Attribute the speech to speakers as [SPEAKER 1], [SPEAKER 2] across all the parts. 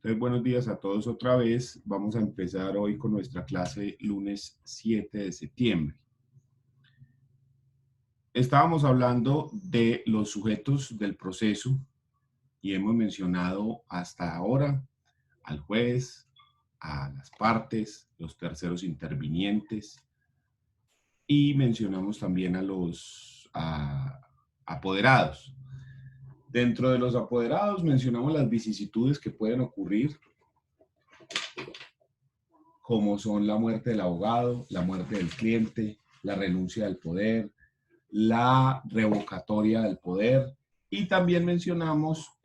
[SPEAKER 1] Entonces, buenos días a todos otra vez. Vamos a empezar hoy con nuestra clase lunes 7 de septiembre. Estábamos hablando de los sujetos del proceso y hemos mencionado hasta ahora al juez, a las partes, los terceros intervinientes y mencionamos también a los apoderados. Dentro de los apoderados mencionamos las vicisitudes que pueden ocurrir, como son la muerte del abogado, la muerte del cliente, la renuncia del poder, la revocatoria del poder, y también mencionamos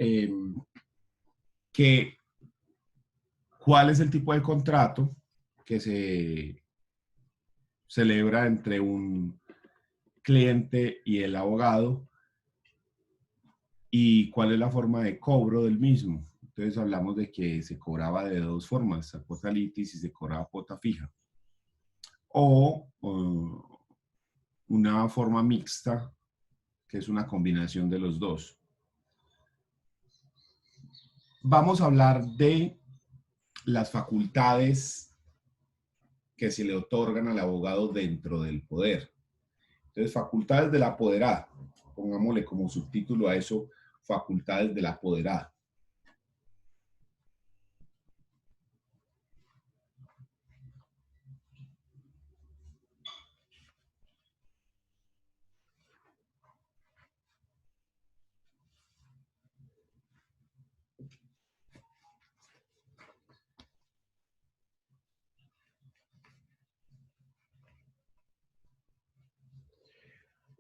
[SPEAKER 1] cuál es el tipo de contrato que se celebra entre un cliente y el abogado y cuál es la forma de cobro del mismo. Entonces hablamos de que se cobraba de dos formas, a cuota litis y se cobraba cuota fija. O una forma mixta, que es una combinación de los dos. Vamos a hablar de las facultades que se le otorgan al abogado dentro del poder. Entonces, facultades del apoderado. Pongámosle como subtítulo a eso, facultades del apoderado.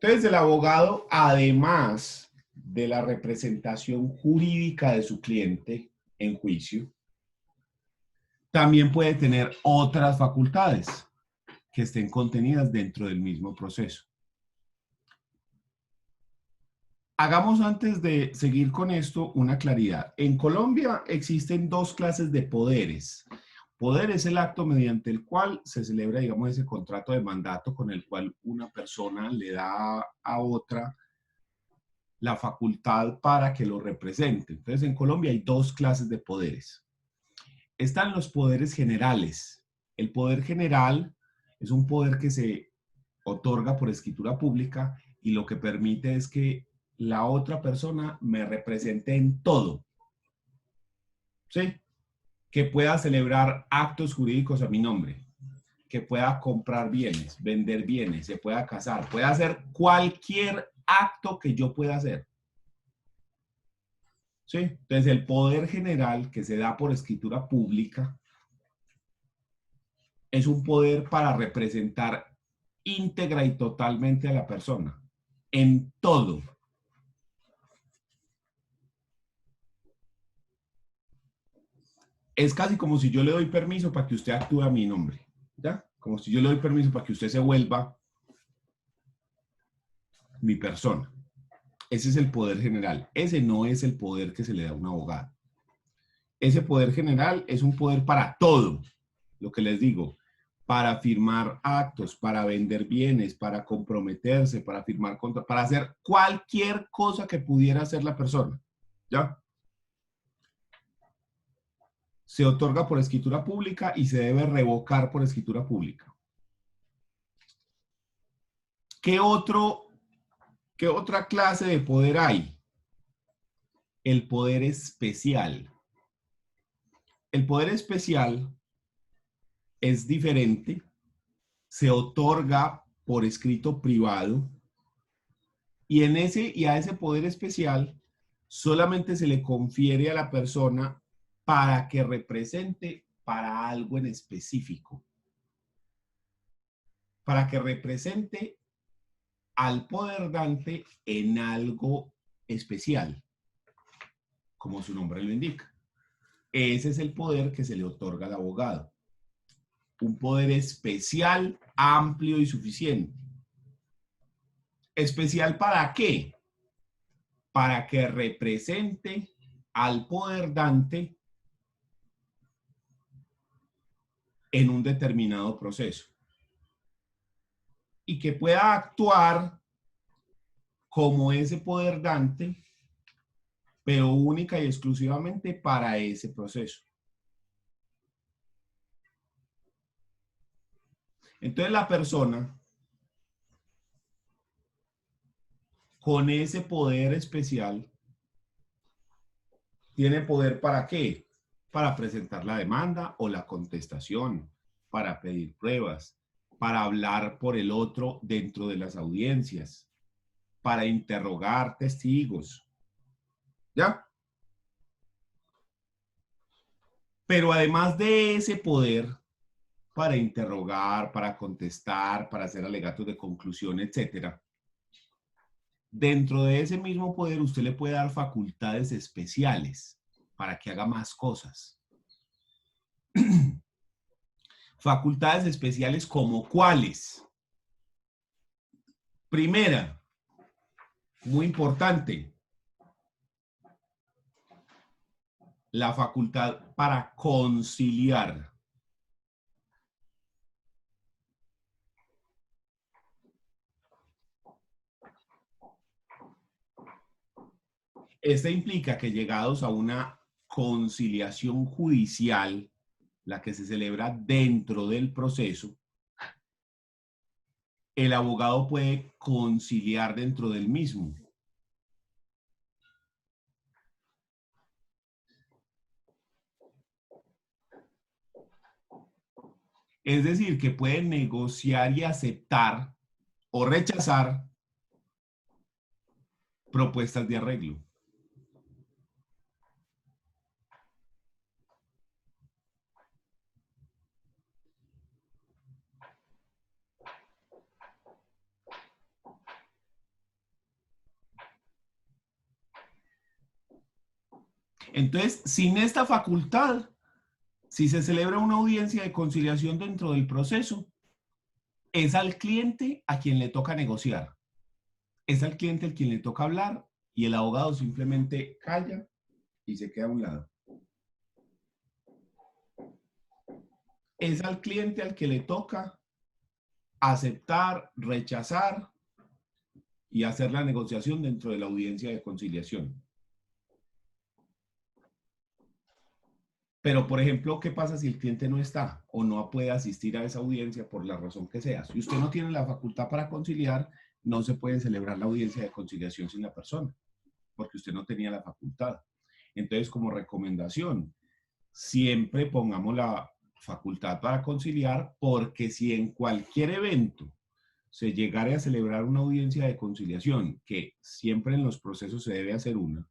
[SPEAKER 1] Entonces, el abogado, además de la representación jurídica de su cliente en juicio, también puede tener otras facultades que estén contenidas dentro del mismo proceso. Hagamos antes de seguir con esto una claridad. En Colombia existen dos clases de poderes. Poder es el acto mediante el cual se celebra, digamos, ese contrato de mandato con el cual una persona le da a otra la facultad para que lo represente. Entonces, en Colombia hay dos clases de poderes. Están los poderes generales. El poder general es un poder que se otorga por escritura pública y lo que permite es que la otra persona me represente en todo. ¿Sí? Que pueda celebrar actos jurídicos a mi nombre, que pueda comprar bienes, vender bienes, se pueda casar, pueda hacer cualquier acto que yo pueda hacer. ¿Sí? Entonces, el poder general que se da por escritura pública es un poder para representar íntegra y totalmente a la persona, en todo. Es casi como si yo le doy permiso para que usted actúe a mi nombre, ¿ya? Como si yo le doy permiso para que usted se vuelva mi persona. Ese es el poder general. Ese no es el poder que se le da a un abogado. Ese poder general es un poder para todo, lo que les digo, para firmar actos, para vender bienes, para comprometerse, para firmar contratos, para hacer cualquier cosa que pudiera hacer la persona, ¿ya? Se otorga por escritura pública y se debe revocar por escritura pública. ¿Qué otra clase de poder hay? El poder especial. El poder especial es diferente, se otorga por escrito privado y a ese poder especial solamente se le confiere a la persona para que represente para algo en específico, para que represente al poder dante en algo especial, como su nombre lo indica. Ese es el poder que se le otorga al abogado. Un poder especial, amplio y suficiente. ¿Especial para qué? Para que represente al poder dante en un determinado proceso y que pueda actuar como ese poder dante, pero única y exclusivamente para ese proceso. Entonces la persona con ese poder especial tiene poder ¿para qué? Para presentar la demanda o la contestación, para pedir pruebas, para hablar por el otro dentro de las audiencias, para interrogar testigos. ¿Ya? Pero además de ese poder para interrogar, para contestar, para hacer alegatos de conclusión, etcétera, dentro de ese mismo poder usted le puede dar facultades especiales para que haga más cosas. Facultades especiales como cuáles. Primera, muy importante, la facultad para conciliar. Esta implica que llegados a una conciliación judicial, la que se celebra dentro del proceso, el abogado puede conciliar dentro del mismo. Es decir, que puede negociar y aceptar o rechazar propuestas de arreglo. Entonces, sin esta facultad, si se celebra una audiencia de conciliación dentro del proceso, es al cliente a quien le toca negociar. Es al cliente al quien le toca hablar y el abogado simplemente calla y se queda a un lado. Es al cliente al que le toca aceptar, rechazar y hacer la negociación dentro de la audiencia de conciliación. Pero, por ejemplo, ¿qué pasa si el cliente no está o no puede asistir a esa audiencia por la razón que sea? Si usted no tiene la facultad para conciliar, no se puede celebrar la audiencia de conciliación sin la persona, porque usted no tenía la facultad. Entonces, como recomendación, siempre pongamos la facultad para conciliar, porque si en cualquier evento se llegara a celebrar una audiencia de conciliación, que siempre en los procesos se debe hacer una,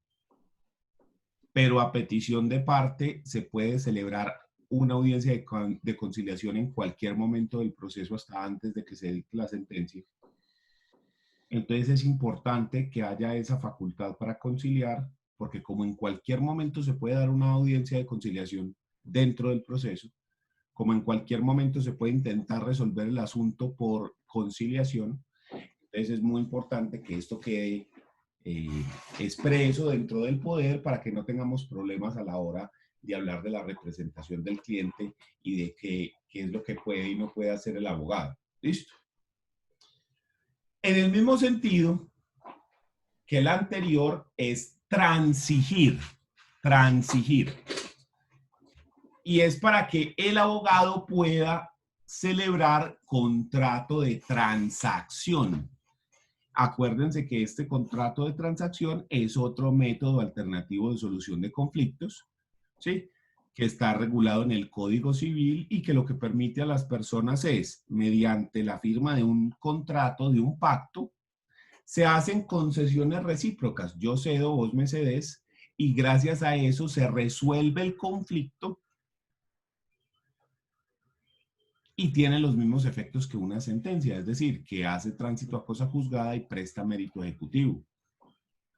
[SPEAKER 1] pero a petición de parte se puede celebrar una audiencia de conciliación en cualquier momento del proceso hasta antes de que se dicte la sentencia. Entonces es importante que haya esa facultad para conciliar, porque como en cualquier momento se puede dar una audiencia de conciliación dentro del proceso, como en cualquier momento se puede intentar resolver el asunto por conciliación, entonces es muy importante que esto quede expreso dentro del poder para que no tengamos problemas a la hora de hablar de la representación del cliente y de qué es lo que puede y no puede hacer el abogado. ¿Listo? En el mismo sentido que el anterior es transigir. Transigir. Y es para que el abogado pueda celebrar contrato de transacción. Acuérdense que este contrato de transacción es otro método alternativo de solución de conflictos, ¿sí? Que está regulado en el Código Civil y que lo que permite a las personas es, mediante la firma de un contrato, de un pacto, se hacen concesiones recíprocas. Yo cedo, vos me cedes, y gracias a eso se resuelve el conflicto y tiene los mismos efectos que una sentencia, es decir, que hace tránsito a cosa juzgada y presta mérito ejecutivo.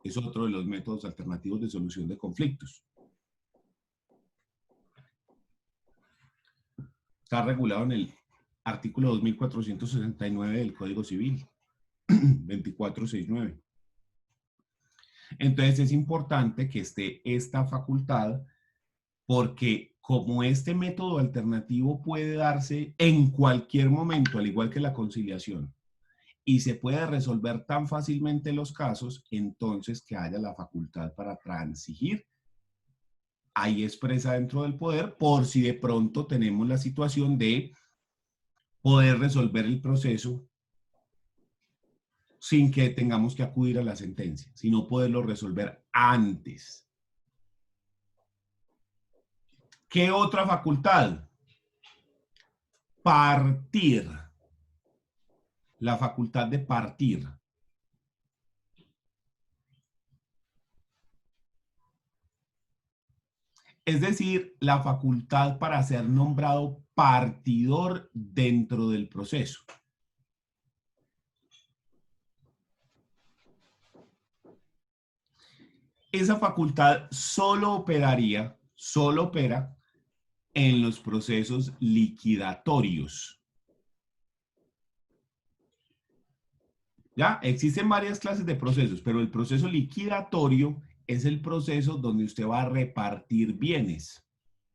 [SPEAKER 1] Es otro de los métodos alternativos de solución de conflictos. Está regulado en el artículo 2469 del Código Civil, 2469. Entonces es importante que esté esta facultad porque como este método alternativo puede darse en cualquier momento, al igual que la conciliación, y se puede resolver tan fácilmente los casos, entonces que haya la facultad para transigir ahí expresa dentro del poder por si de pronto tenemos la situación de poder resolver el proceso sin que tengamos que acudir a la sentencia, sino poderlo resolver antes. ¿Qué otra facultad? Partir. La facultad de partir. Es decir, la facultad para ser nombrado partidor dentro del proceso. Esa facultad solo opera en los procesos liquidatorios. ¿Ya? Existen varias clases de procesos, pero el proceso liquidatorio es el proceso donde usted va a repartir bienes.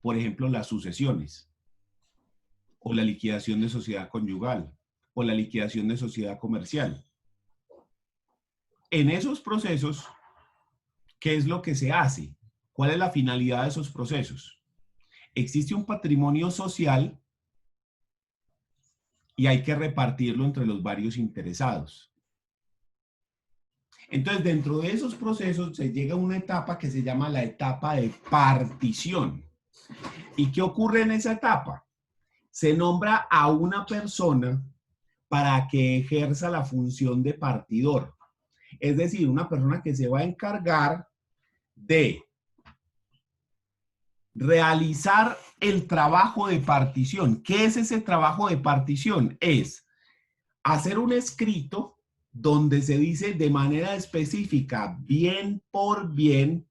[SPEAKER 1] Por ejemplo, las sucesiones, o la liquidación de sociedad conyugal, o la liquidación de sociedad comercial. En esos procesos, ¿qué es lo que se hace? ¿Cuál es la finalidad de esos procesos? Existe un patrimonio social y hay que repartirlo entre los varios interesados. Entonces, dentro de esos procesos se llega a una etapa que se llama la etapa de partición. ¿Y qué ocurre en esa etapa? Se nombra a una persona para que ejerza la función de partidor. Es decir, una persona que se va a encargar de realizar el trabajo de partición. ¿Qué es ese trabajo de partición? Es hacer un escrito donde se dice de manera específica, bien por bien,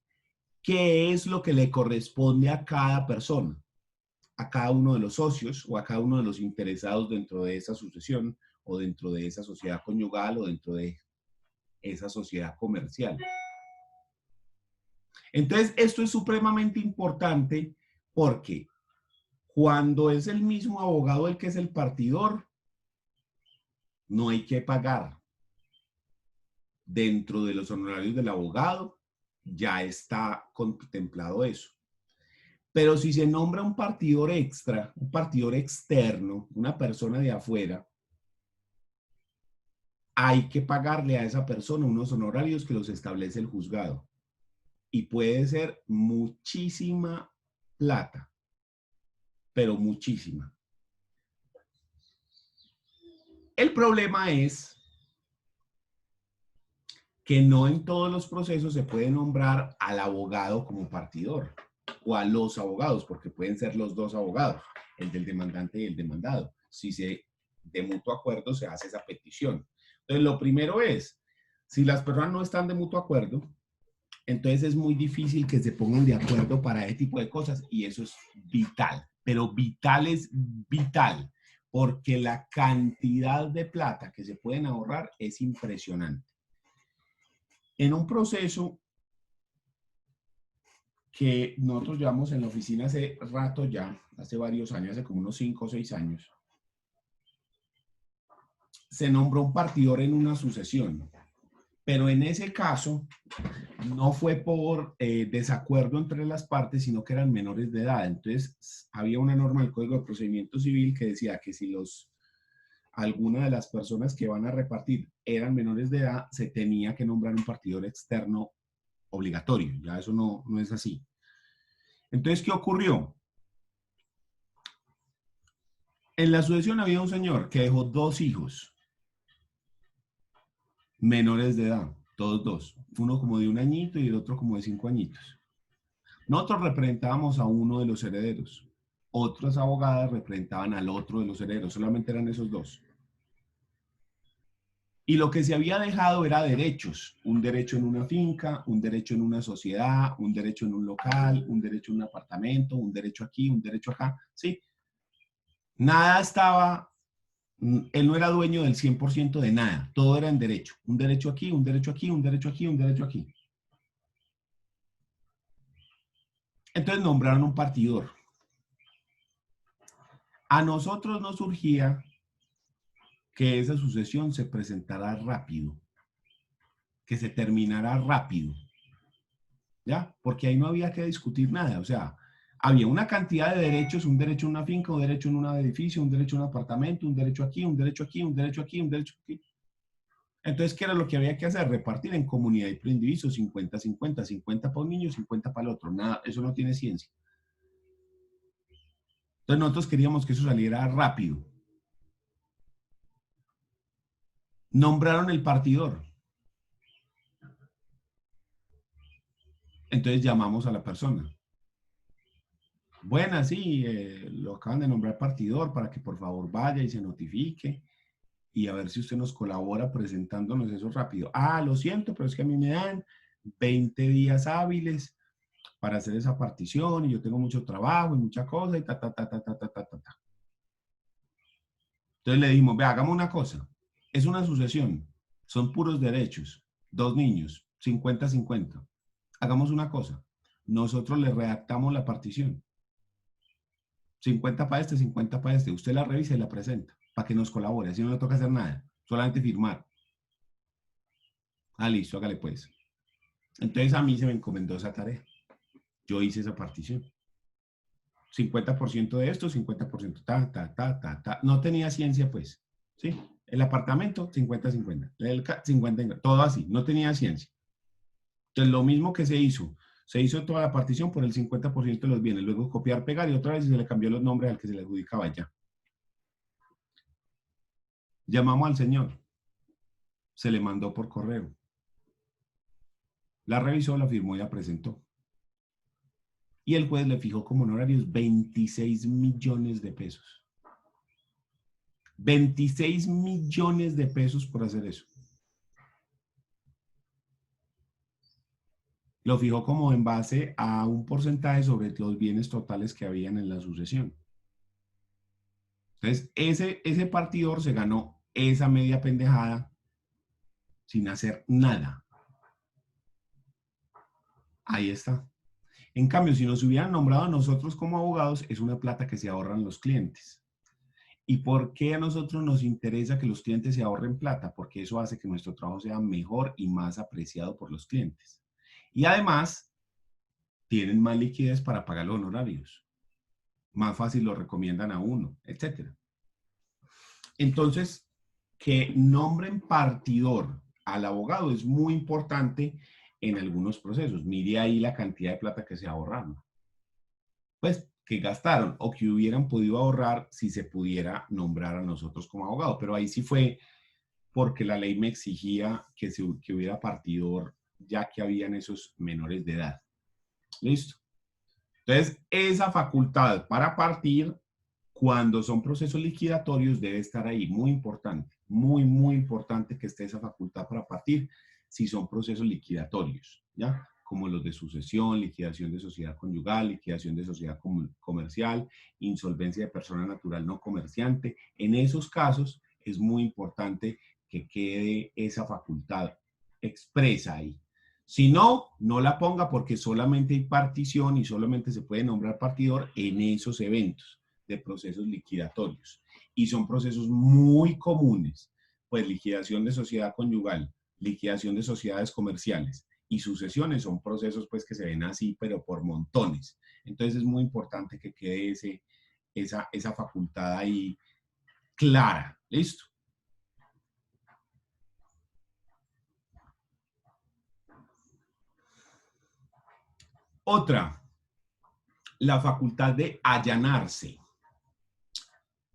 [SPEAKER 1] qué es lo que le corresponde a cada persona, a cada uno de los socios o a cada uno de los interesados dentro de esa sucesión o dentro de esa sociedad conyugal o dentro de esa sociedad comercial. Entonces, esto es supremamente importante porque cuando es el mismo abogado el que es el partidor, no hay que pagar. Dentro de los honorarios del abogado ya está contemplado eso. Pero si se nombra un partidor extra, un partidor externo, una persona de afuera, hay que pagarle a esa persona unos honorarios que los establece el juzgado. Y puede ser muchísima plata, pero muchísima. El problema es que no en todos los procesos se puede nombrar al abogado como partidor o a los abogados, porque pueden ser los dos abogados, el del demandante y el demandado. Si de mutuo acuerdo se hace esa petición. Entonces, lo primero es, si las personas no están de mutuo acuerdo, entonces es muy difícil que se pongan de acuerdo para ese tipo de cosas y eso es vital, pero vital es vital, porque la cantidad de plata que se pueden ahorrar es impresionante. En un proceso que nosotros llevamos en la oficina hace rato ya, hace varios años, hace como unos 5 o 6 años, se nombró un partidor en una sucesión, pero en ese caso no fue por desacuerdo entre las partes, sino que eran menores de edad. Entonces, había una norma del Código de Procedimiento Civil que decía que si alguna de las personas que van a repartir eran menores de edad, se tenía que nombrar un partidor externo obligatorio. Ya eso no es así. Entonces, ¿qué ocurrió? En la sucesión había un señor que dejó 2 hijos menores de edad, todos 2. Uno como de 1 añito y el otro como de 5 añitos. Nosotros representábamos a uno de los herederos. Otras abogadas representaban al otro de los herederos. Solamente eran esos 2. Y lo que se había dejado era derechos. Un derecho en una finca, un derecho en una sociedad, un derecho en un local, un derecho en un apartamento, un derecho aquí, un derecho acá. ¿Sí? Nada estaba, él no era dueño del 100% de nada. Todo era en derecho. Un derecho aquí, un derecho aquí, un derecho aquí, un derecho aquí. Entonces nombraron un partidor. A nosotros nos surgía que esa sucesión se presentara rápido, que se terminara rápido, ¿ya? Porque ahí no había que discutir nada, o sea, había una cantidad de derechos, un derecho a una finca, un derecho en un edificio, un derecho a un apartamento, un derecho aquí, un derecho aquí, un derecho aquí, un derecho aquí. Entonces, ¿qué era lo que había que hacer? Repartir en comunidad y por individuo 50-50, 50 para un niño, 50 para el otro. Nada, eso no tiene ciencia. Entonces nosotros queríamos que eso saliera rápido. Nombraron el partidor. Entonces llamamos a la persona. Buenas, sí, lo acaban de nombrar partidor para que por favor vaya y se notifique y a ver si usted nos colabora presentándonos eso rápido. Ah, lo siento, pero es que a mí me dan 20 días hábiles para hacer esa partición y yo tengo mucho trabajo y mucha cosa y ta, ta, ta, ta, ta, ta, ta, ta. Entonces le dijimos, ve, hagamos una cosa. Es una sucesión, son puros derechos, dos niños, 50-50. Hagamos una cosa, nosotros le redactamos la partición. 50 para este, 50 para este. Usted la revisa y la presenta para que nos colabore. Así no le toca hacer nada, solamente firmar. Ah, listo, hágale pues. Entonces a mí se me encomendó esa tarea. Yo hice esa partición. 50% de esto, 50% ta, ta, ta, ta, ta. No tenía ciencia, pues. ¿Sí? El apartamento, 50-50. El 50-50. Todo así. No tenía ciencia. Entonces, lo mismo que se hizo toda la partición por el 50% de los bienes. Luego copiar, pegar y otra vez se le cambió los nombres al que se le adjudicaba ya. Llamamos al señor. Se le mandó por correo. La revisó, la firmó y la presentó. Y el juez le fijó como honorarios 26 millones de pesos. 26 millones de pesos por hacer eso. Lo fijó como en base a un porcentaje sobre los bienes totales que habían en la sucesión. Entonces, ese partidor se ganó esa media pendejada sin hacer nada. Ahí está. En cambio, si nos hubieran nombrado a nosotros como abogados, es una plata que se ahorran los clientes. ¿Y por qué a nosotros nos interesa que los clientes se ahorren plata? Porque eso hace que nuestro trabajo sea mejor y más apreciado por los clientes. Y además, tienen más liquidez para pagar los honorarios. Más fácil lo recomiendan a uno, etc. Entonces, que nombren partidor al abogado es muy importante en algunos procesos. Mire ahí la cantidad de plata que se ahorraron. Pues que gastaron o que hubieran podido ahorrar si se pudiera nombrar a nosotros como abogado. Pero ahí sí fue porque la ley me exigía que hubiera partidor ya que habían esos menores de edad. ¿Listo? Entonces, esa facultad para partir cuando son procesos liquidatorios debe estar ahí. Muy importante, muy, muy importante que esté esa facultad para partir si son procesos liquidatorios, ¿ya? Como los de sucesión, liquidación de sociedad conyugal, liquidación de sociedad comercial, insolvencia de persona natural no comerciante. En esos casos es muy importante que quede esa facultad expresa ahí. Si no, no la ponga porque solamente hay partición y solamente se puede nombrar partidor en esos eventos de procesos liquidatorios. Y son procesos muy comunes, pues liquidación de sociedad conyugal, liquidación de sociedades comerciales y sucesiones son procesos pues que se ven así, pero por montones. Entonces es muy importante que quede esa facultad ahí clara. ¿Listo? Otra, la facultad de allanarse.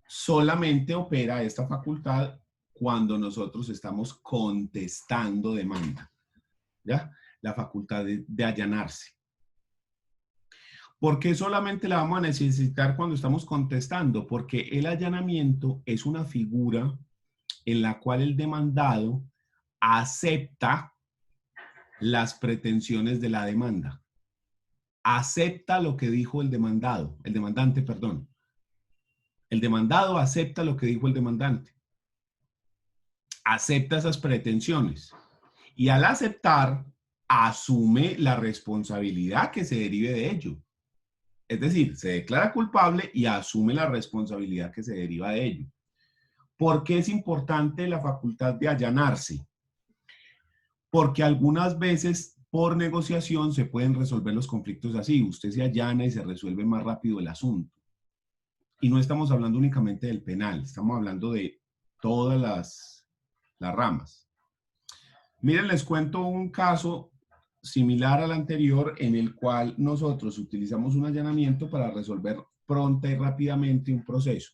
[SPEAKER 1] Solamente opera esta facultad cuando nosotros estamos contestando demanda, ¿ya? La facultad de allanarse. ¿Por qué solamente la vamos a necesitar cuando estamos contestando? Porque el allanamiento es una figura en la cual el demandado acepta las pretensiones de la demanda. Acepta lo que dijo el demandante, perdón. El demandado acepta lo que dijo el demandante. Acepta esas pretensiones. Y al aceptar, asume la responsabilidad que se derive de ello. Es decir, se declara culpable y asume la responsabilidad que se deriva de ello. ¿Por qué es importante la facultad de allanarse? Porque algunas veces por negociación se pueden resolver los conflictos así. Usted se allana y se resuelve más rápido el asunto. Y no estamos hablando únicamente del penal, estamos hablando de todas las ramas. Miren, les cuento un caso similar al anterior en el cual nosotros utilizamos un allanamiento para resolver pronta y rápidamente un proceso.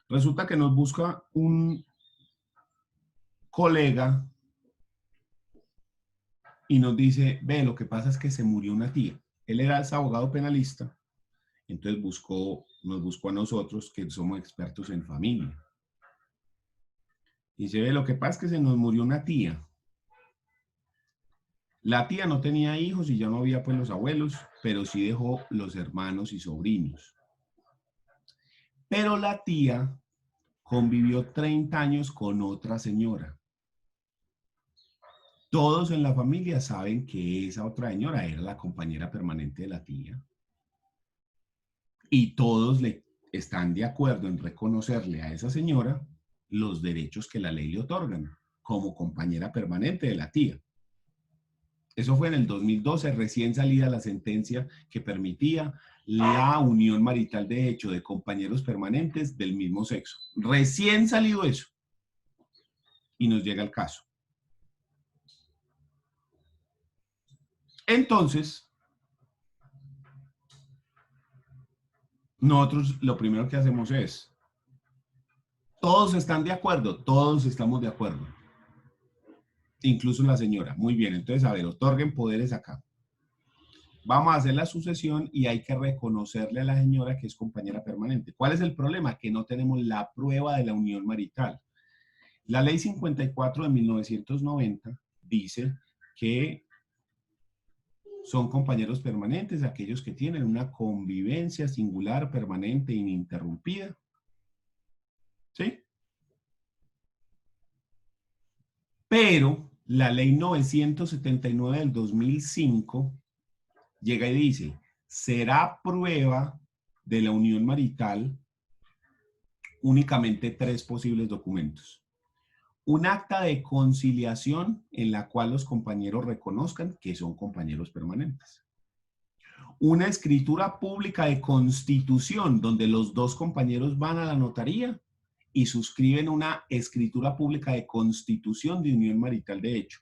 [SPEAKER 1] Resulta que nos busca un colega y nos dice, ve, lo que pasa es que se murió una tía. Él era abogado penalista, entonces nos buscó a nosotros que somos expertos en familia. Y dice, ve, lo que pasa es que se nos murió una tía. La tía no tenía hijos y ya no había pues los abuelos, pero sí dejó los hermanos y sobrinos. Pero la tía convivió 30 años con otra señora. Todos en la familia saben que esa otra señora era la compañera permanente de la tía. Y todos están de acuerdo en reconocerle a esa señora los derechos que la ley le otorgan como compañera permanente de la tía. Eso fue en el 2012, recién salida la sentencia que permitía la unión marital de hecho de compañeros permanentes del mismo sexo. Recién salido eso. Y nos llega el caso. Entonces, nosotros lo primero que hacemos es, todos están de acuerdo, todos estamos de acuerdo. Incluso la señora. Muy bien, entonces, a ver, otorguen poderes acá. Vamos a hacer la sucesión y hay que reconocerle a la señora que es compañera permanente. ¿Cuál es el problema? Que no tenemos la prueba de la unión marital. La ley 54 de 1990 dice que son compañeros permanentes aquellos que tienen una convivencia singular, permanente, ininterrumpida. ¿Sí? Pero la ley 979 del 2005 llega y dice, será prueba de la unión marital únicamente 3 posibles documentos. Un acta de conciliación en la cual los compañeros reconozcan que son compañeros permanentes. Una escritura pública de constitución donde los dos compañeros van a la notaría y suscriben una escritura pública de constitución de unión marital de hecho.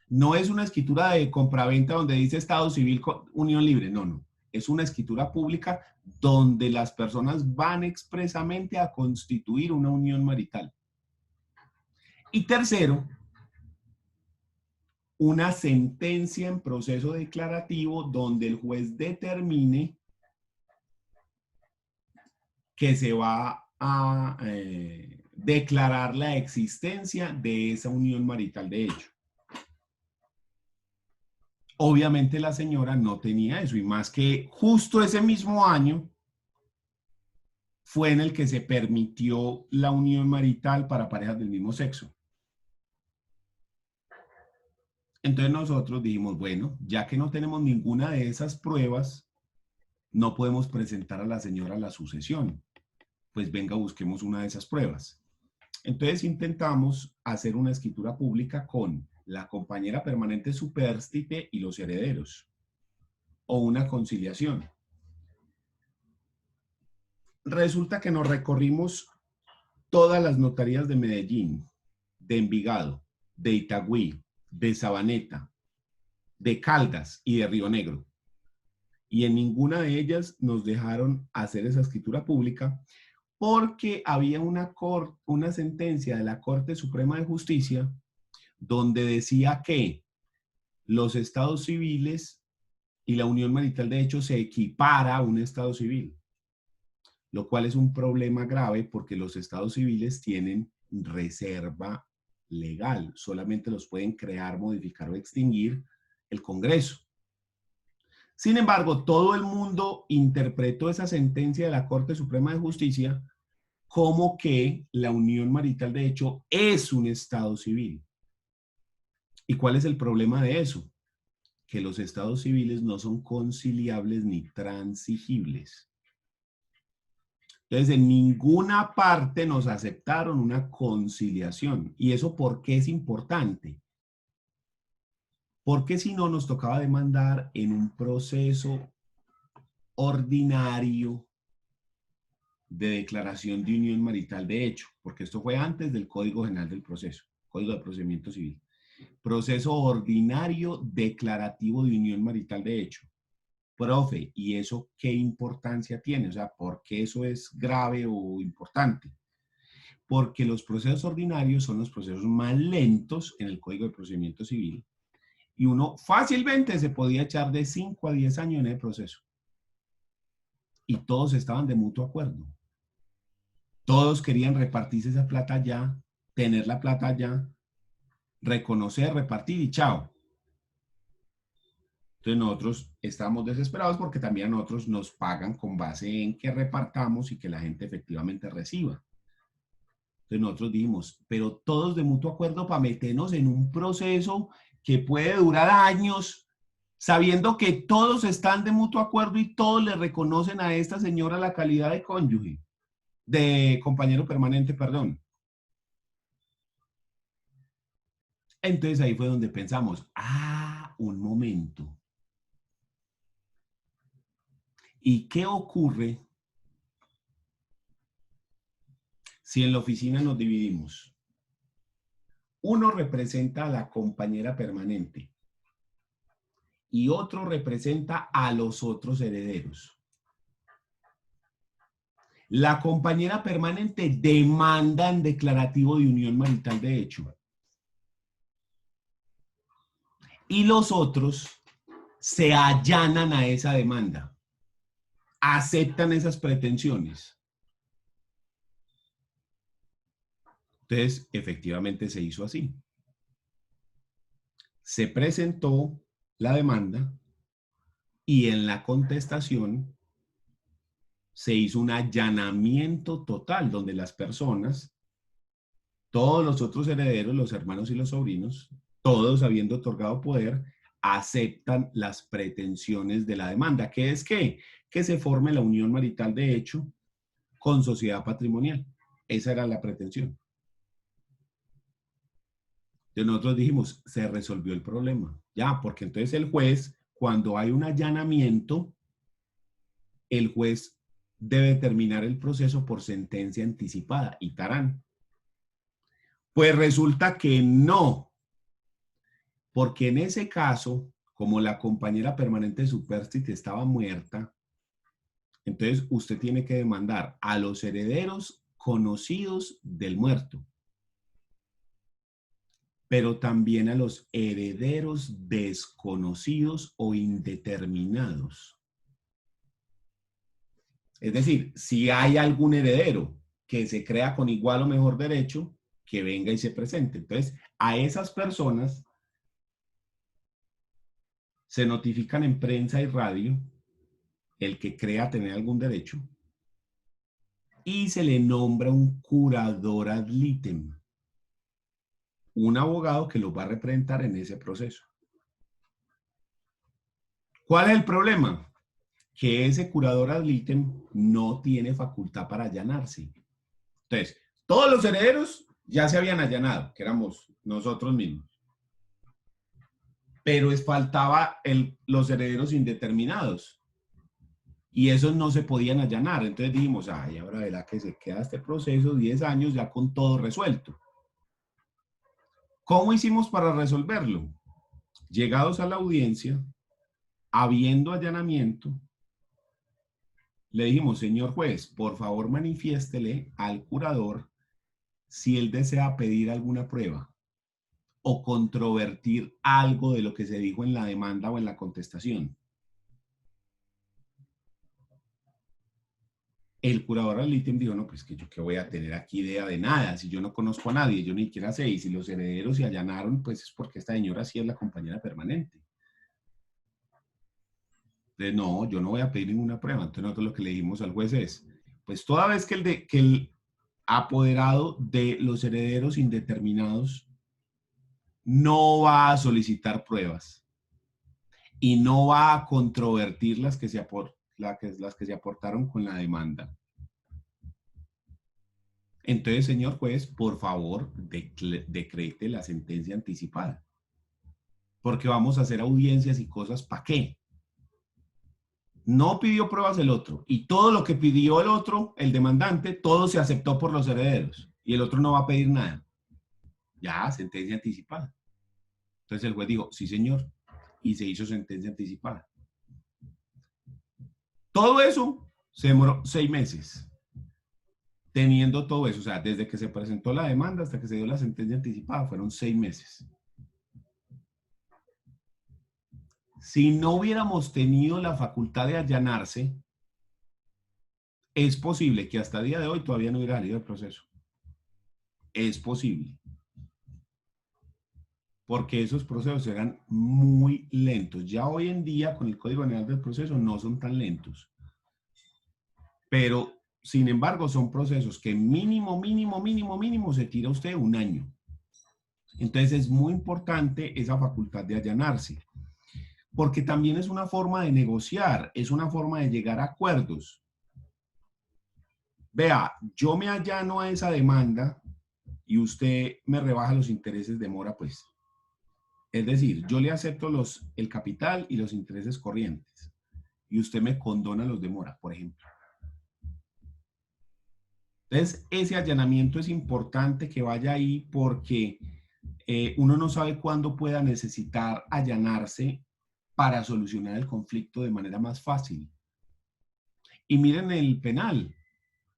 [SPEAKER 1] No es una escritura de compraventa donde dice Estado Civil, Unión Libre, no, no. Es una escritura pública donde las personas van expresamente a constituir una unión marital. Y tercero, una sentencia en proceso declarativo donde el juez determine que se va a declarar la existencia de esa unión marital de hecho. Obviamente la señora no tenía eso y más que justo ese mismo año fue en el que se permitió la unión marital para parejas del mismo sexo. Entonces nosotros dijimos, bueno, ya que no tenemos ninguna de esas pruebas, no podemos presentar a la señora la sucesión. Pues venga, busquemos una de esas pruebas. Entonces intentamos hacer una escritura pública con la compañera permanente supérstite y los herederos, o una conciliación. Resulta que nos recorrimos todas las notarías de Medellín, de Envigado, de Itagüí, de Sabaneta, de Caldas y de Río Negro. Y en ninguna de ellas nos dejaron hacer esa escritura pública porque había una sentencia de la Corte Suprema de Justicia donde decía que los estados civiles y la unión marital de hecho se equipara a un estado civil, lo cual es un problema grave porque los estados civiles tienen reserva legal, solamente los pueden crear, modificar o extinguir el Congreso. Sin embargo, todo el mundo interpretó esa sentencia de la Corte Suprema de Justicia como que la unión marital de hecho es un estado civil. ¿Y cuál es el problema de eso? Que los estados civiles no son conciliables ni transigibles. Entonces, en ninguna parte nos aceptaron una conciliación. ¿Y eso por qué es importante? porque si no nos tocaba demandar en un proceso ordinario de declaración de unión marital de hecho, porque esto fue antes del Código General del Proceso, Código de Procedimiento Civil. Proceso ordinario declarativo de unión marital de hecho. Profe, ¿y eso qué importancia tiene? O sea, ¿por qué eso es grave o importante? Porque los procesos ordinarios son los procesos más lentos en el Código de Procedimiento Civil y uno fácilmente se podía echar de 5 a 10 años en el proceso. Y todos estaban de mutuo acuerdo. Todos querían repartirse esa plata ya, tener la plata ya, reconocer, repartir y chao. Entonces nosotros estamos desesperados porque también a nosotros nos pagan con base en que repartamos y que la gente efectivamente reciba. Entonces nosotros dijimos, pero todos de mutuo acuerdo para meternos en un proceso que puede durar años, sabiendo que todos están de mutuo acuerdo y todos le reconocen a esta señora la calidad de cónyuge, de compañero permanente, perdón. Entonces ahí fue donde pensamos, un momento. ¿Y qué ocurre si en la oficina nos dividimos? Uno representa a la compañera permanente y otro representa a los otros herederos. La compañera permanente demanda en declarativo de unión marital de hecho. Y los otros se allanan a esa demanda, aceptan esas pretensiones. Entonces, efectivamente se hizo así. Se presentó la demanda y en la contestación se hizo un allanamiento total donde las personas, todos los otros herederos, los hermanos y los sobrinos, todos habiendo otorgado poder, aceptan las pretensiones de la demanda, que es que se forme la unión marital de hecho con sociedad patrimonial. Esa era la pretensión. Entonces nosotros dijimos, se resolvió el problema. Ya, porque entonces el juez, cuando hay un allanamiento, el juez debe terminar el proceso por sentencia anticipada y tarán. Pues resulta que no, porque en ese caso, como la compañera permanente de Superstit estaba muerta, entonces usted tiene que demandar a los herederos conocidos del muerto, pero también a los herederos desconocidos o indeterminados. Es decir, si hay algún heredero que se crea con igual o mejor derecho, que venga y se presente. Entonces, a esas personas se notifican en prensa y radio el que crea tener algún derecho y se le nombra un curador ad litem, un abogado que los va a representar en ese proceso. ¿Cuál es el problema? Que ese curador ad litem no tiene facultad para allanarse. Entonces, todos los herederos ya se habían allanado, que éramos nosotros mismos. Pero faltaba los herederos indeterminados. Y esos no se podían allanar. Entonces dijimos, ay, ahora verá que se queda este proceso 10 años ya con todo resuelto. ¿Cómo hicimos para resolverlo? Llegados a la audiencia, habiendo allanamiento, le dijimos, señor juez, por favor manifiéstele al curador si él desea pedir alguna prueba o controvertir algo de lo que se dijo en la demanda o en la contestación. El curador ad litem dijo, no, pues que yo qué voy a tener aquí idea de nada, si yo no conozco a nadie, yo ni siquiera sé, y si los herederos se allanaron, pues es porque esta señora sí es la compañera permanente. Entonces, no, yo no voy a pedir ninguna prueba. Entonces nosotros lo que le dijimos al juez es, pues toda vez que el apoderado de los herederos indeterminados no va a solicitar pruebas y no va a controvertir las que se aportaron con la demanda. Entonces, señor juez, por favor, decrete la sentencia anticipada. porque vamos a hacer audiencias y cosas, ¿para qué? No pidió pruebas el otro, y todo lo que pidió el otro, el demandante, todo se aceptó por los herederos, y el otro no va a pedir nada. Ya, sentencia anticipada. Entonces el juez dijo, sí señor, y se hizo sentencia anticipada. Todo eso se demoró 6 meses, teniendo todo eso, o sea, desde que se presentó la demanda hasta que se dio la sentencia anticipada, fueron 6 meses. Si no hubiéramos tenido la facultad de allanarse, es posible que hasta el día de hoy todavía no hubiera salido el proceso. Es posible. Porque esos procesos eran muy lentos. Ya hoy en día, con el Código General del Proceso, no son tan lentos. Pero, sin embargo, son procesos que mínimo se tira usted 1 año. Entonces, es muy importante esa facultad de allanarse. Porque también es una forma de negociar, es una forma de llegar a acuerdos. Vea, yo me allano a esa demanda y usted me rebaja los intereses de mora, pues. Es decir, yo le acepto el capital y los intereses corrientes y usted me condona los de mora, por ejemplo. Entonces, ese allanamiento es importante que vaya ahí porque uno no sabe cuándo pueda necesitar allanarse para solucionar el conflicto de manera más fácil. Y miren el penal,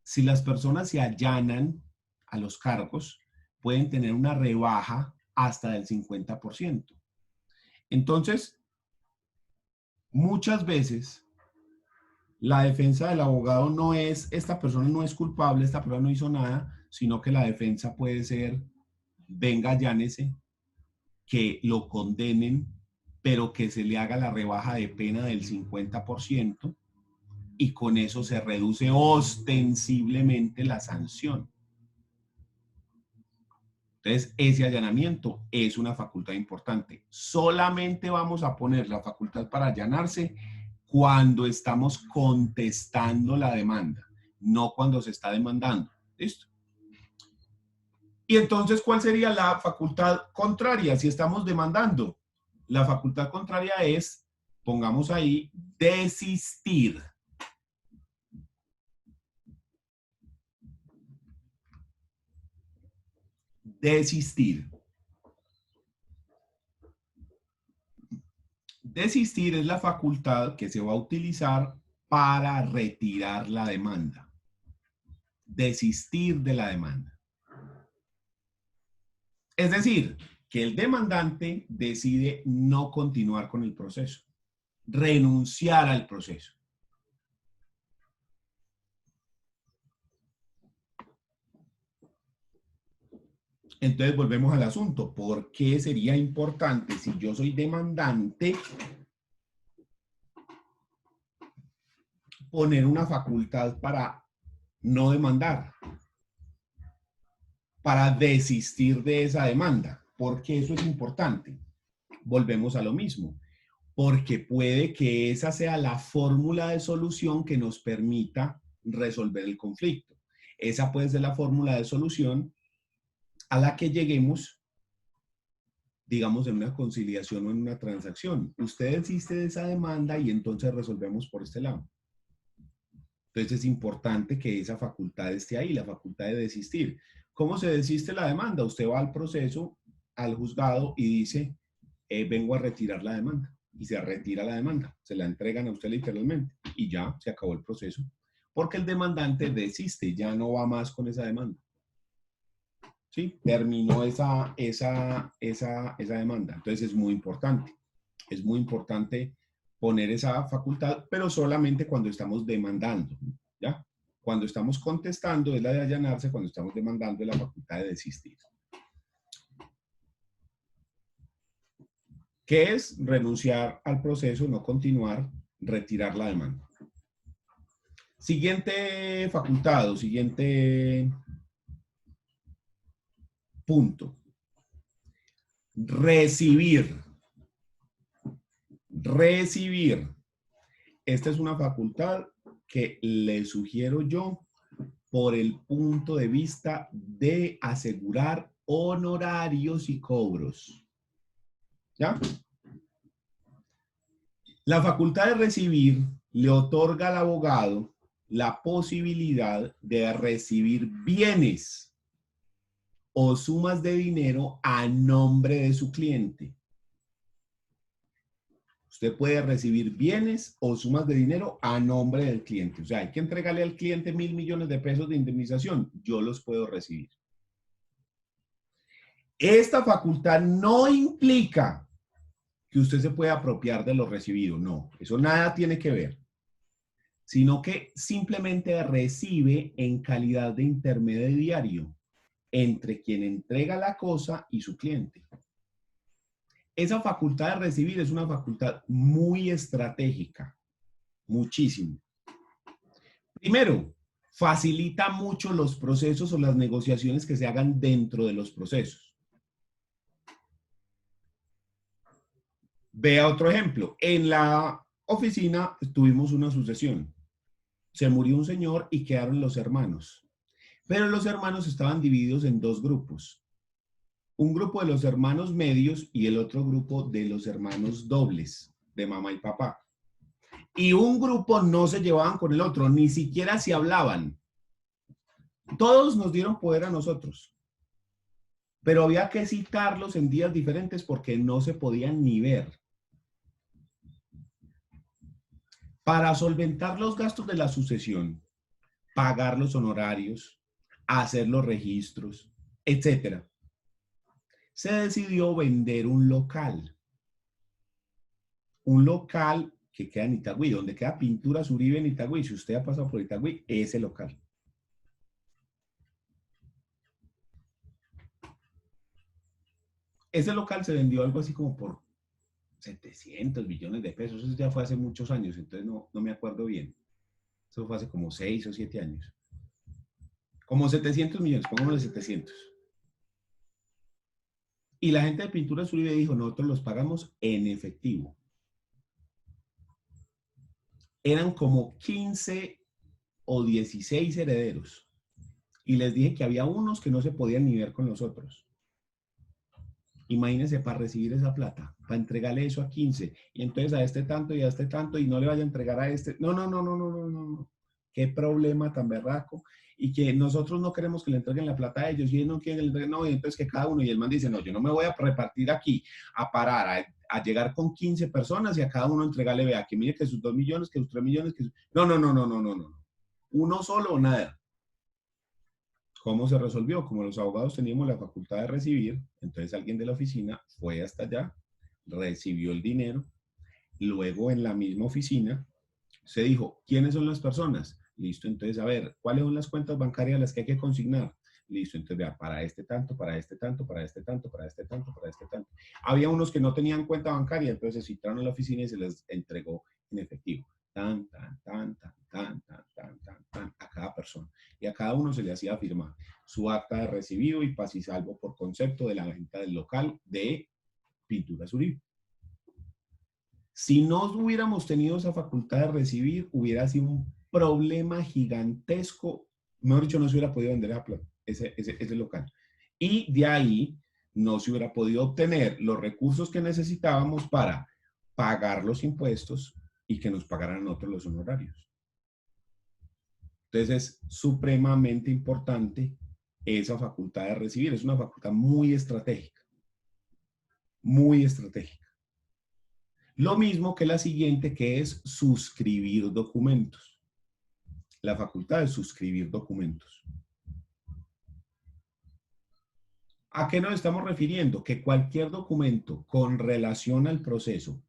[SPEAKER 1] si las personas se allanan a los cargos, pueden tener una rebaja hasta del 50%. Entonces, muchas veces la defensa del abogado no es, esta persona no es culpable, esta persona no hizo nada, sino que la defensa puede ser, venga, allánese, que lo condenen, pero que se le haga la rebaja de pena del 50% y con eso se reduce ostensiblemente la sanción. Entonces, ese allanamiento es una facultad importante. Solamente vamos a poner la facultad para allanarse cuando estamos contestando la demanda, no cuando se está demandando. ¿Listo? Y entonces, ¿cuál sería la facultad contraria si estamos demandando? La facultad contraria es, pongamos ahí, desistir. Desistir. Desistir es la facultad que se va a utilizar para retirar la demanda. Desistir de la demanda. Es decir, que el demandante decide no continuar con el proceso, renunciar al proceso. Entonces volvemos al asunto. ¿Por qué sería importante, si yo soy demandante, poner una facultad para no demandar, para desistir de esa demanda? Porque eso es importante. Volvemos a lo mismo. Porque puede que esa sea la fórmula de solución que nos permita resolver el conflicto. Esa puede ser la fórmula de solución a la que lleguemos, digamos, en una conciliación o en una transacción. Usted desiste de esa demanda y entonces resolvemos por este lado. Entonces es importante que esa facultad esté ahí, la facultad de desistir. ¿Cómo se desiste la demanda? Usted va al proceso, al juzgado y dice, vengo a retirar la demanda. Y se retira la demanda, se la entregan a usted literalmente y ya se acabó el proceso. Porque el demandante desiste, ya no va más con esa demanda. ¿Sí? Terminó esa demanda. Entonces es muy importante. Es muy importante poner esa facultad, pero solamente cuando estamos demandando, ¿ya? Cuando estamos contestando es la de allanarse, cuando estamos demandando es la facultad de desistir. ¿Qué es? Renunciar al proceso, no continuar, retirar la demanda. Siguiente facultad o siguiente punto. Recibir. Recibir. Esta es una facultad que le sugiero yo por el punto de vista de asegurar honorarios y cobros. ¿Ya? La facultad de recibir le otorga al abogado la posibilidad de recibir bienes o sumas de dinero a nombre de su cliente. Usted puede recibir bienes o sumas de dinero a nombre del cliente. O sea, hay que entregarle al cliente 1.000 millones de pesos de indemnización. Yo los puedo recibir. Esta facultad no implica que usted se pueda apropiar de lo recibido. No, eso nada tiene que ver. Sino que simplemente recibe en calidad de intermediario entre quien entrega la cosa y su cliente. Esa facultad de recibir es una facultad muy estratégica, muchísimo. Primero, facilita mucho los procesos o las negociaciones que se hagan dentro de los procesos. Vea otro ejemplo. En la oficina tuvimos una sucesión. Se murió un señor y quedaron los hermanos. Pero los hermanos estaban divididos en dos grupos. Un grupo de los hermanos medios y el otro grupo de los hermanos dobles, de mamá y papá. Y un grupo no se llevaban con el otro, ni siquiera se hablaban. Todos nos dieron poder a nosotros, pero había que citarlos en días diferentes porque no se podían ni ver. Para solventar los gastos de la sucesión, pagar los honorarios, hacer los registros, etcétera, se decidió vender un local. Un local que queda en Itagüí, donde queda Pinturas Uribe en Itagüí. Si usted ha pasado por Itagüí, ese local. Ese local se vendió algo así como por 700 millones de pesos. Eso ya fue hace muchos años, entonces no me acuerdo bien. Eso fue hace como 6 o 7 años. Como 700 millones, pongámosle 700. Y la gente de Pinturas Uribe dijo, nosotros los pagamos en efectivo. Eran como 15 o 16 herederos. Y les dije que había unos que no se podían ni ver con los otros. Imagínense para recibir esa plata, para entregarle eso a 15, y entonces a este tanto y a este tanto, y no le vaya a entregar a este. No. Qué problema tan berraco. Y que nosotros no queremos que le entreguen la plata a ellos, y ellos no quieren que le entreguen, no, y entonces que cada uno, y el man dice, no, yo no me voy a repartir aquí, a parar, a llegar con 15 personas y a cada uno entregarle, vea, que mire que sus 2 millones, que sus 3 millones, que sus... No. Uno solo o nada. ¿Cómo se resolvió? Como los abogados teníamos la facultad de recibir, entonces alguien de la oficina fue hasta allá, recibió el dinero, luego en la misma oficina se dijo, ¿quiénes son las personas? Listo, entonces a ver, ¿cuáles son las cuentas bancarias a las que hay que consignar? Listo, entonces vea, para este tanto, para este tanto, para este tanto, para este tanto, para este tanto. Había unos que no tenían cuenta bancaria, entonces se citaron a la oficina y se les entregó en efectivo. Tan, a cada persona. Y a cada uno se le hacía firmar su acta de recibido y paz y salvo por concepto de la venta del local de Pinturas Uribe. Si no hubiéramos tenido esa facultad de recibir, hubiera sido un problema gigantesco. Mejor dicho, no se hubiera podido vender ese local. Y de ahí no se hubiera podido obtener los recursos que necesitábamos para pagar los impuestos y que nos pagaran otros los honorarios. Entonces es supremamente importante esa facultad de recibir. Es una facultad muy estratégica. Muy estratégica. Lo mismo que la siguiente, que es suscribir documentos. La facultad de suscribir documentos. ¿A qué nos estamos refiriendo? Que cualquier documento con relación al proceso,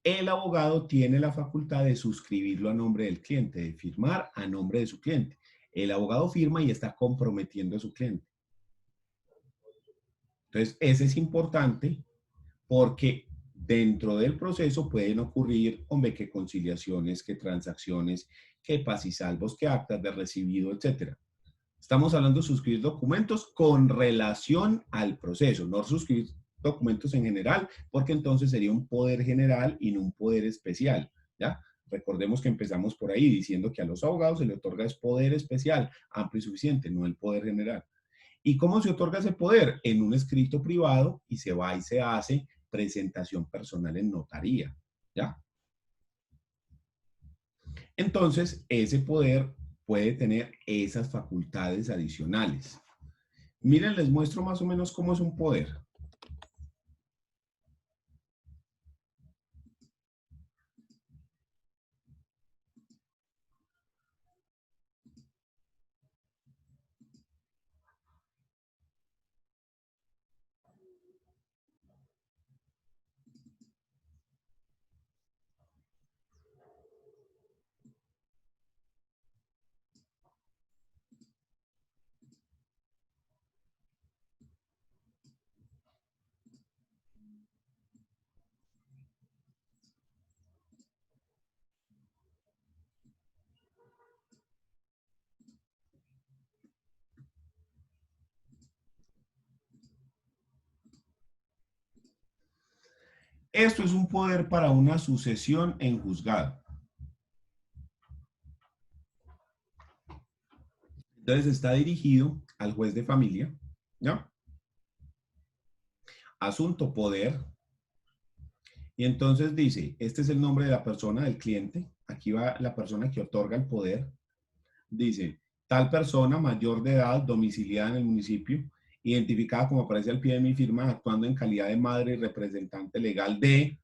[SPEAKER 1] el abogado tiene la facultad de suscribirlo a nombre del cliente, de firmar a nombre de su cliente. El abogado firma y está comprometiendo a su cliente. Entonces, ese es importante porque dentro del proceso pueden ocurrir, hombre, que conciliaciones, que transacciones, que paz y salvos, que actas de recibido, etcétera. Estamos hablando de suscribir documentos con relación al proceso, no suscribir documentos en general, porque entonces sería un poder general y no un poder especial, ¿ya? Recordemos que empezamos por ahí diciendo que a los abogados se le otorga es poder especial, amplio y suficiente, no el poder general. ¿Y cómo se otorga ese poder? En un escrito privado y se va y se hace presentación personal en notaría, ¿ya? Entonces, ese poder puede tener esas facultades adicionales. Miren, les muestro más o menos cómo es un poder. Esto es un poder para una sucesión en juzgado. Entonces está dirigido al juez de familia, ¿ya? Asunto, poder. Y entonces dice, este es el nombre de la persona, del cliente. Aquí va la persona que otorga el poder. Dice, tal persona mayor de edad, domiciliada en el municipio, identificada como aparece al pie de mi firma, actuando en calidad de madre y representante legal de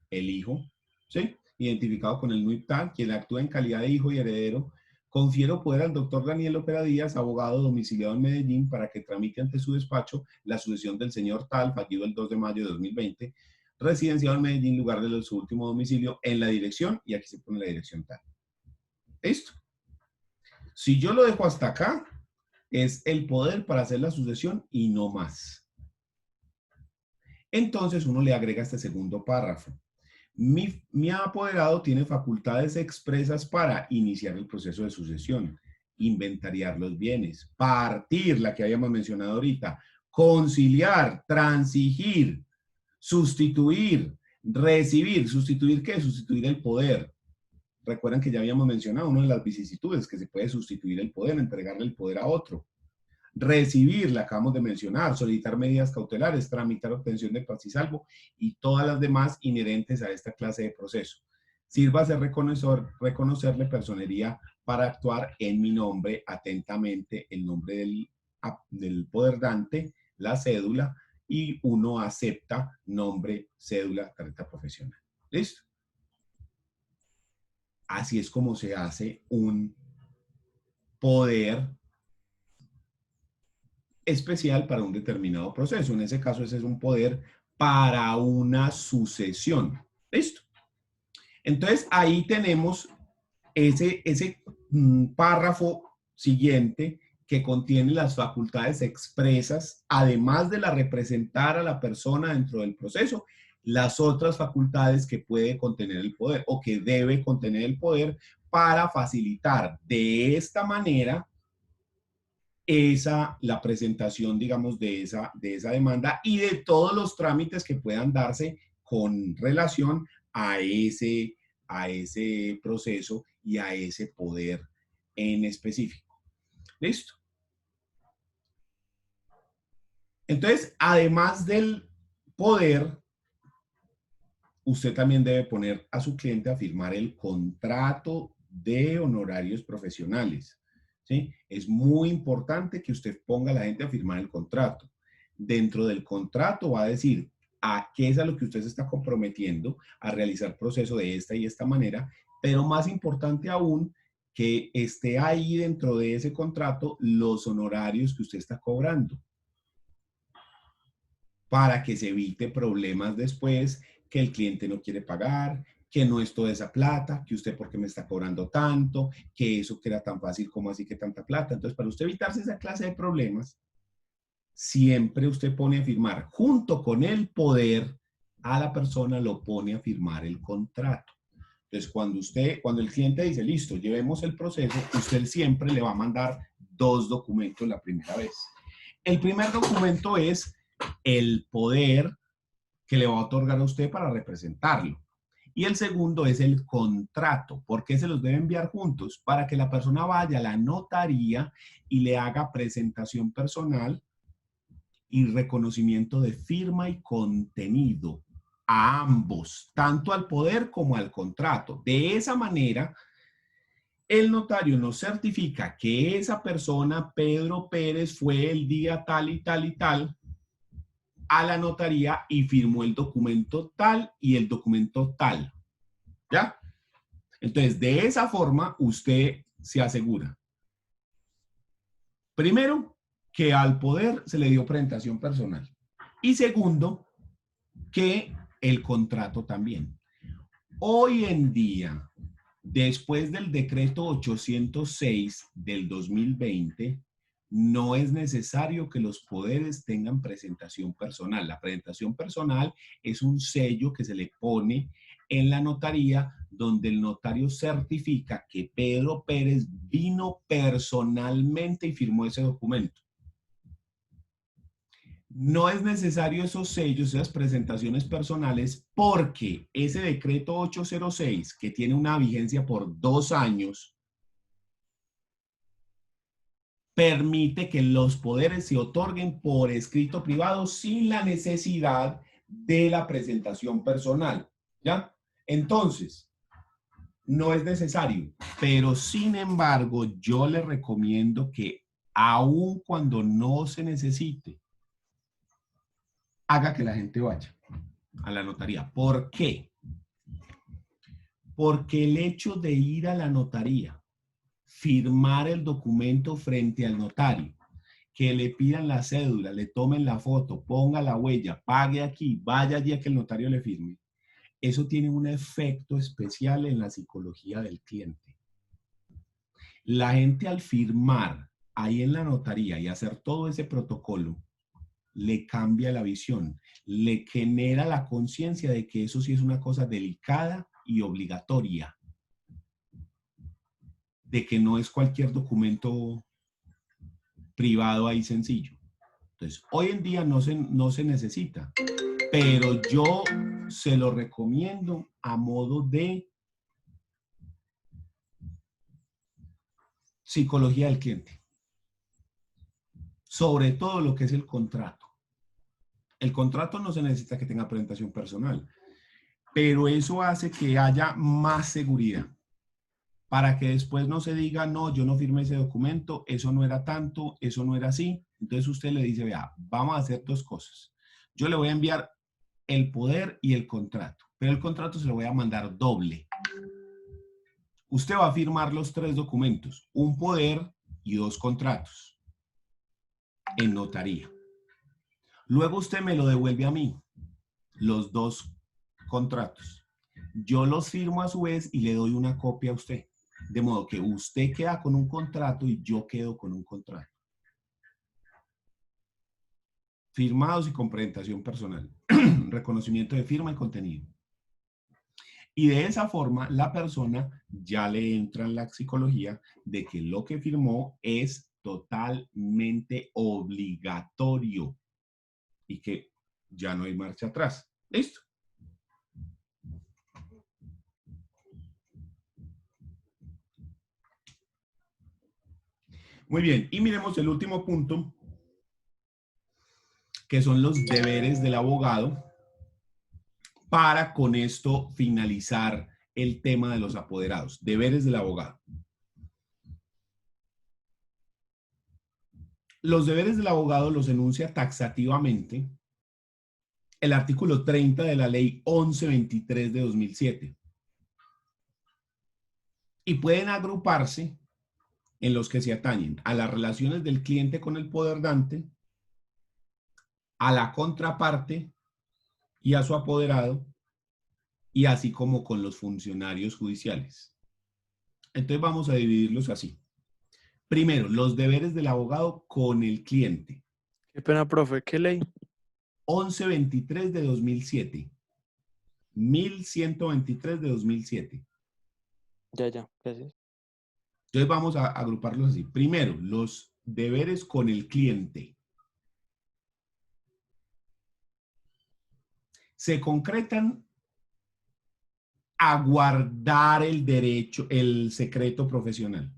[SPEAKER 1] el hijo, ¿sí? Identificado con el NUIPTAN, quien actúa en calidad de hijo y heredero. Confiero poder al doctor Daniel Opera Díaz, abogado domiciliado en Medellín, para que tramite ante su despacho la sucesión del señor tal, fallido el 2 de mayo de 2020, residenciado en Medellín, lugar de su último domicilio, en la dirección, y aquí se pone la dirección tal. ¿Listo? Si yo lo dejo hasta acá, es el poder para hacer la sucesión y no más. Entonces uno le agrega este segundo párrafo. Mi apoderado tiene facultades expresas para iniciar el proceso de sucesión, inventariar los bienes, partir, la que habíamos mencionado ahorita, conciliar, transigir, sustituir, recibir. ¿Sustituir qué? Sustituir el poder. Recuerdan que ya habíamos mencionado una de las vicisitudes, que se puede sustituir el poder, entregarle el poder a otro. Recibir, la acabamos de mencionar, solicitar medidas cautelares, tramitar obtención de paz y salvo y todas las demás inherentes a esta clase de proceso. Sírvase reconocerle personería para actuar en mi nombre, atentamente, el nombre del poderdante, la cédula, y uno acepta nombre, cédula, tarjeta profesional. ¿Listo? Así es como se hace un poder especial para un determinado proceso. En ese caso, ese es un poder para una sucesión. ¿Listo? Entonces, ahí tenemos ese párrafo siguiente que contiene las facultades expresas, además de la representar a la persona dentro del proceso, las otras facultades que puede contener el poder o que debe contener el poder para facilitar de esta manera la presentación, digamos, de esa demanda y de todos los trámites que puedan darse con relación a ese proceso y a ese poder en específico. ¿Listo? Entonces, además del poder, usted también debe poner a su cliente a firmar el contrato de honorarios profesionales. ¿Sí? Es muy importante que usted ponga a la gente a firmar el contrato. Dentro del contrato va a decir a qué es a lo que usted se está comprometiendo a realizar proceso de esta y esta manera, pero más importante aún, que esté ahí dentro de ese contrato los honorarios que usted está cobrando para que se evite problemas después, que el cliente no quiere pagar, que no es toda esa plata, que usted por qué me está cobrando tanto, que eso que era tan fácil como así que tanta plata. Entonces, para usted evitarse esa clase de problemas, siempre usted pone a firmar, junto con el poder, a la persona lo pone a firmar el contrato. Entonces, cuando el cliente dice, listo, llevemos el proceso, usted siempre le va a mandar dos documentos la primera vez. El primer documento es el poder que le va a otorgar a usted para representarlo. Y el segundo es el contrato. ¿Por qué se los debe enviar juntos? Para que la persona vaya a la notaría y le haga presentación personal y reconocimiento de firma y contenido a ambos, tanto al poder como al contrato. De esa manera, el notario nos certifica que esa persona, Pedro Pérez, fue el día tal y tal y tal a la notaría y firmó el documento tal y el documento tal. ¿Ya? Entonces, de esa forma, usted se asegura. Primero, que al poder se le dio presentación personal. Y segundo, que el contrato también. Hoy en día, después del decreto 806 del 2020, no es necesario que los poderes tengan presentación personal. La presentación personal es un sello que se le pone en la notaría donde el notario certifica que Pedro Pérez vino personalmente y firmó ese documento. No es necesario esos sellos, esas presentaciones personales, porque ese decreto 806, que tiene una vigencia por 2 años, permite que los poderes se otorguen por escrito privado sin la necesidad de la presentación personal. ¿Ya? Entonces, no es necesario, pero sin embargo, yo le recomiendo que aun cuando no se necesite, haga que la gente vaya a la notaría. ¿Por qué? Porque el hecho de ir a la notaría, firmar el documento frente al notario, que le pidan la cédula, le tomen la foto, ponga la huella, pague aquí, vaya allí a que el notario le firme, eso tiene un efecto especial en la psicología del cliente. La gente al firmar ahí en la notaría y hacer todo ese protocolo, le cambia la visión, le genera la conciencia de que eso sí es una cosa delicada y obligatoria, de que no es cualquier documento privado ahí sencillo. Entonces, hoy en día no se necesita, pero yo se lo recomiendo a modo de psicología del cliente, sobre todo lo que es el contrato. El contrato no se necesita que tenga presentación personal, pero eso hace que haya más seguridad para que después no se diga, no, yo no firmé ese documento, eso no era tanto, eso no era así. Entonces usted le dice, vea, vamos a hacer 2 cosas. Yo le voy a enviar el poder y el contrato, pero el contrato se lo voy a mandar doble. Usted va a firmar los 3 documentos, un poder y 2 contratos en notaría. Luego usted me lo devuelve a mí, los 2 contratos. Yo los firmo a su vez y le doy una copia a usted. De modo que usted queda con un contrato y yo quedo con un contrato. Firmados y con presentación personal. Reconocimiento de firma y contenido. Y de esa forma la persona ya le entra en la psicología de que lo que firmó es totalmente obligatorio y que ya no hay marcha atrás. ¿Listo? Muy bien, y miremos el último punto, que son los deberes del abogado, para con esto finalizar el tema de los apoderados. Deberes del abogado. Los deberes del abogado los enuncia taxativamente el artículo 30 de la ley 1123 de 2007 y pueden agruparse en los que se atañen a las relaciones del cliente con el poderdante, a la contraparte y a su apoderado, y así como con los funcionarios judiciales. Entonces vamos a dividirlos así. Primero, los deberes del abogado con el cliente.
[SPEAKER 2] Qué pena, profe, ¿qué ley?
[SPEAKER 1] 1123 de 2007. 1123 de 2007.
[SPEAKER 2] Ya, gracias.
[SPEAKER 1] Entonces vamos a agruparlos así. Primero, los deberes con el cliente. Se concretan a guardar el derecho, el secreto profesional.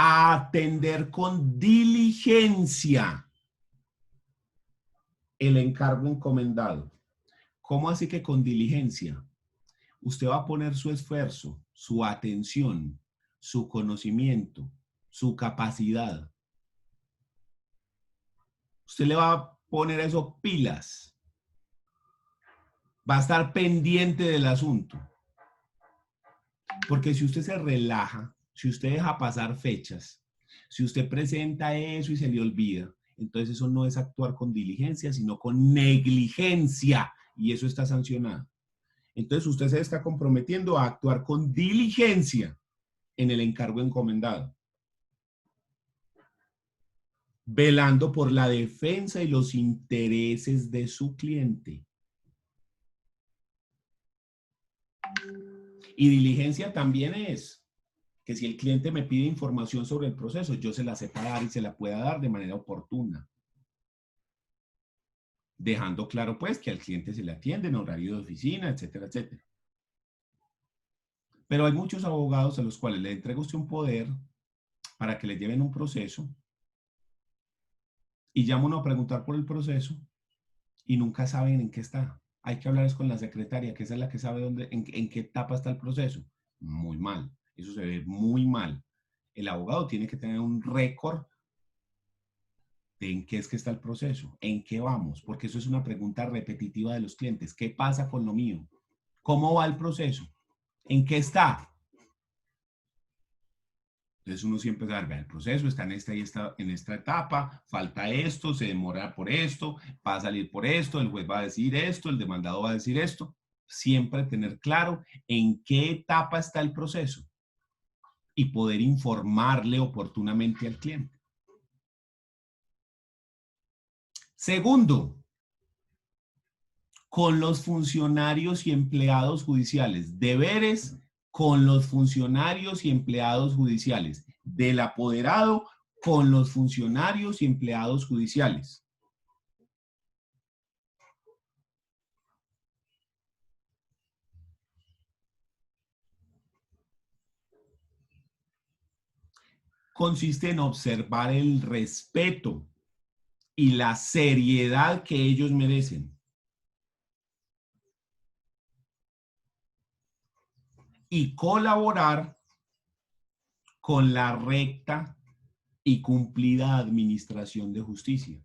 [SPEAKER 1] a atender con diligencia el encargo encomendado. ¿Cómo así que con diligencia? Usted va a poner su esfuerzo, su atención, su conocimiento, su capacidad. Usted le va a poner a eso pilas. Va a estar pendiente del asunto. Porque si usted se relaja, si usted deja pasar fechas, si usted presenta eso y se le olvida, entonces eso no es actuar con diligencia, sino con negligencia. Y eso está sancionado. Entonces usted se está comprometiendo a actuar con diligencia en el encargo encomendado, velando por la defensa y los intereses de su cliente. Y diligencia también es que si el cliente me pide información sobre el proceso, yo se la sepa dar y se la pueda dar de manera oportuna. Dejando claro, pues, que al cliente se le atiende en horario de oficina, etcétera, etcétera. Pero hay muchos abogados a los cuales le entrega usted un poder para que le lleven un proceso y llama uno a preguntar por el proceso y nunca saben en qué está. Hay que hablar con la secretaria, que esa es la que sabe dónde, en qué etapa está el proceso. Muy mal. Eso se ve muy mal. El abogado tiene que tener un récord de en qué es que está el proceso, en qué vamos, porque eso es una pregunta repetitiva de los clientes. ¿Qué pasa con lo mío? ¿Cómo va el proceso? ¿En qué está? Entonces uno siempre sabe, el proceso está en esta etapa, falta esto, se demora por esto, va a salir por esto, el juez va a decir esto, el demandado va a decir esto. Siempre tener claro en qué etapa está el proceso y poder informarle oportunamente al cliente. Segundo, con los funcionarios y empleados judiciales. Deberes con los funcionarios y empleados judiciales. Del apoderado con los funcionarios y empleados judiciales. Consiste en observar el respeto y la seriedad que ellos merecen. Y colaborar con la recta y cumplida administración de justicia.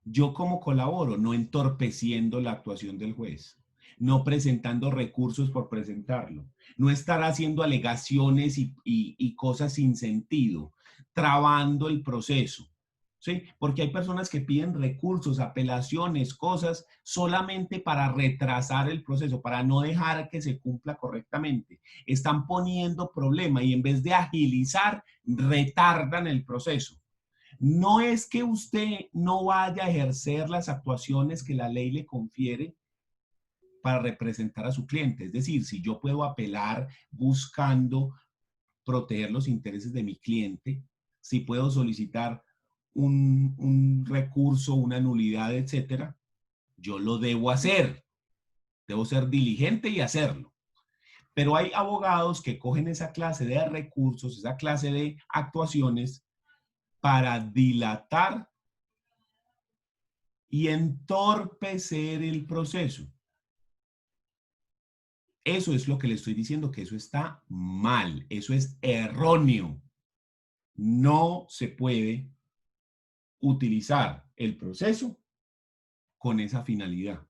[SPEAKER 1] ¿Yo cómo colaboro? No entorpeciendo la actuación del juez, no presentando recursos por presentarlo, no estar haciendo alegaciones y cosas sin sentido, trabando el proceso. ¿Sí? Porque hay personas que piden recursos, apelaciones, cosas solamente para retrasar el proceso, para no dejar que se cumpla correctamente. Están poniendo problema y en vez de agilizar, retardan el proceso. No es que usted no vaya a ejercer las actuaciones que la ley le confiere para representar a su cliente. Es decir, si yo puedo apelar buscando proteger los intereses de mi cliente, si puedo solicitar un recurso, una nulidad, etcétera, yo lo debo hacer. Debo ser diligente y hacerlo. Pero hay abogados que cogen esa clase de recursos, esa clase de actuaciones para dilatar y entorpecer el proceso. Eso es lo que le estoy diciendo, que eso está mal, eso es erróneo. No se puede utilizar el proceso con esa finalidad.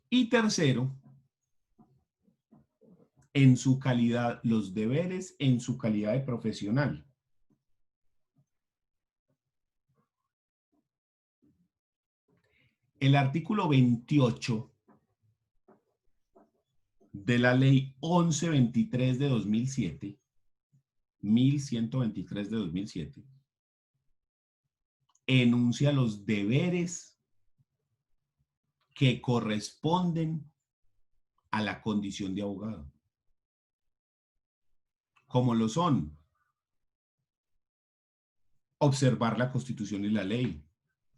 [SPEAKER 1] Y tercero, en su calidad, los deberes en su calidad de profesional. El artículo 28 de la ley 1123 de 2007, 1123 de 2007, enuncia los deberes que corresponden a la condición de abogado. Como lo son: observar la Constitución y la ley,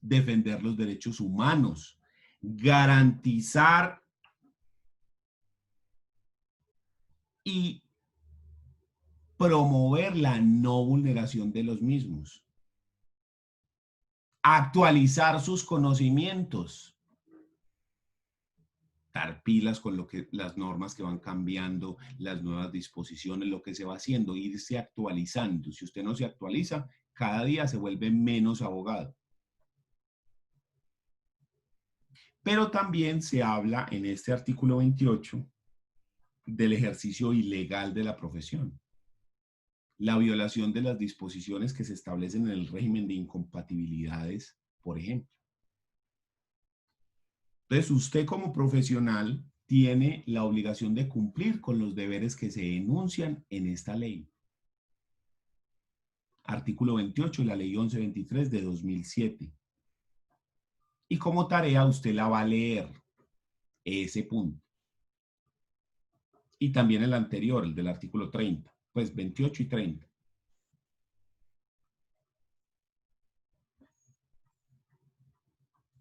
[SPEAKER 1] defender los derechos humanos, garantizar y promover la no vulneración de los mismos. Actualizar sus conocimientos. Dar pilas con las normas que van cambiando, las nuevas disposiciones, lo que se va haciendo, irse actualizando. Si usted no se actualiza, cada día se vuelve menos abogado. Pero también se habla en este artículo 28 del ejercicio ilegal de la profesión. La violación de las disposiciones que se establecen en el régimen de incompatibilidades, por ejemplo. Entonces, usted como profesional tiene la obligación de cumplir con los deberes que se enuncian en esta ley. Artículo 28 de la ley 1123 de 2007. Y como tarea usted la va a leer, ese punto. Y también el anterior, el del artículo 30, pues 28 y 30.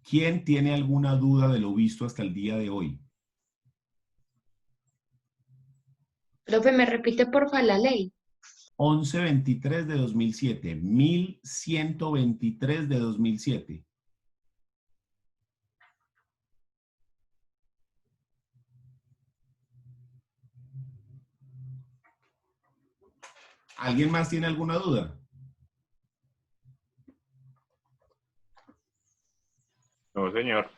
[SPEAKER 1] ¿Quién tiene alguna duda de lo visto hasta el día de hoy?
[SPEAKER 3] Profe, ¿me repite porfa la ley?
[SPEAKER 1] 1123 de 2007, 1123 de 2007. ¿Alguien más tiene alguna duda?
[SPEAKER 4] No, señor.